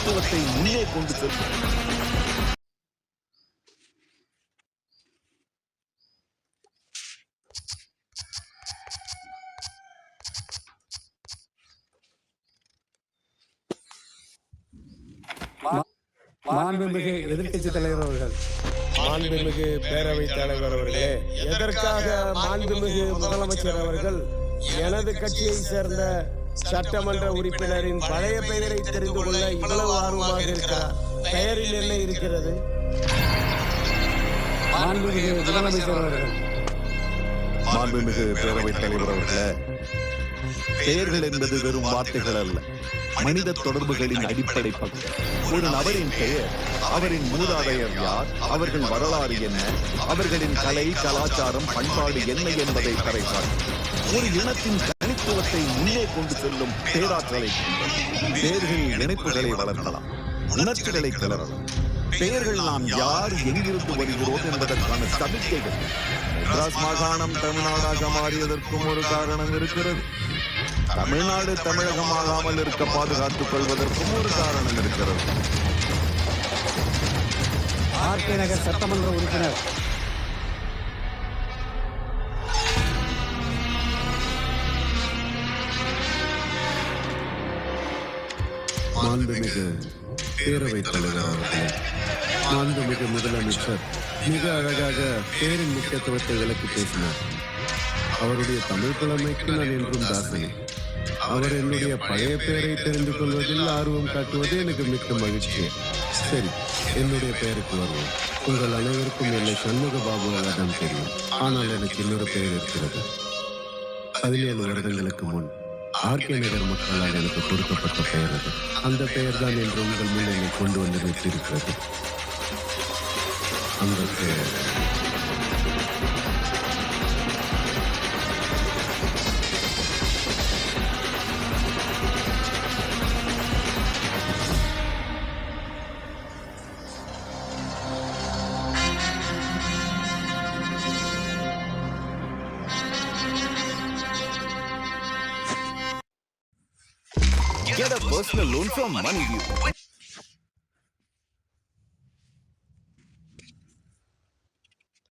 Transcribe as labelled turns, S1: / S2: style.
S1: தனித்துவத்தை முன்னே கொண்டு செல்லும்.
S2: மாண்புமிகு எதிர்க்கட்சி தலைவர் அவர்கள்,
S3: மாண்புமிகு பேரவைத் தலைவர் அவர்களே, எதற்காக மாண்புமிகு முதலமைச்சர் அவர்கள் எனது கட்சியை சேர்ந்த சட்டமன்ற உறுப்பினரின் பழைய பெயரை தெரிந்து கொள்ள இவ்வளவு ஆர்வமாக இருக்கிறார்? பெயரில் என்ன இருக்கிறது?
S2: மாண்புமிகு முதலமைச்சர் அவர்கள்,
S1: மாண்புமிகு பேரவைத் தலைவர் அவர்களே, பெயர்கள் என்பது வெறும் வார்த்தைகள் அல்ல, மனித தொடர்புகளின் அடிப்படை பக்கம். ஒரு நபரின் பெயர், அவரின் மூதாதையர் யார், அவர்கள் வரலாறு என்ன, அவர்களின் கலை, கலாச்சாரம், பண்பாடு என்ன என்பதை பறைசாற்றும். ஒரு இனத்தின் தனித்துவத்தை முன்னே கொண்டு செல்லும் பேராற்றலை பெயர்கள் இணைப்புகளை வளர்க்கலாம், உணர்ச்சிகளை கிளறலாம். பெயர்கள் நாம் யார், எங்கிருந்து வருகிறோம் என்பதற்கான சமிக்கைகள். மெட்ராஸ் மாகாணம் தமிழ்நாடாக மாறியதற்கும் ஒரு காரணம் இருக்கிறது. தமிழ்நாடு தமிழகமாகாமல் இருக்க பாதுகாத்துக் கொள்வதற்கும் ஒரு காரணம் இருக்கிறது.
S2: ஆர்கே நகர் சட்டமன்ற உறுப்பினர்
S4: மாண்புமிகு பேரவைத் தலைவர் அவர்களே, மாண்புமிகு முதலமைச்சர் மிக அழகாக பேரின் முக்கியத்துவத்தை விளக்கி பேசினார். அவருடைய தமிழ் புலமைக்கு நான் என்றும் தாசனே. அவர் என்னுடைய பழைய பெயரை தெரிந்து கொள்வதில் ஆர்வம் காட்டுவது எனக்கு மிக்க மகிழ்ச்சி. சரி, என்னுடைய பெயருக்கு வருவோம். உங்கள் அனைவருக்கும் என்னை சண்முக பாபுவாக தான் தெரியும். ஆனால் எனக்கு இன்னொரு பெயர் இருக்கிறது. 17 வருடங்களுக்கு முன் ஆர்கே நகர் மக்களால் எனக்கு கொடுக்கப்பட்ட பெயர் அது. அந்த பெயர் தான் என்று உங்கள் முன் என்னை கொண்டு வந்து வைத்திருக்கிறது. அந்த பெயர்
S1: Get a personal loan from MoneyView.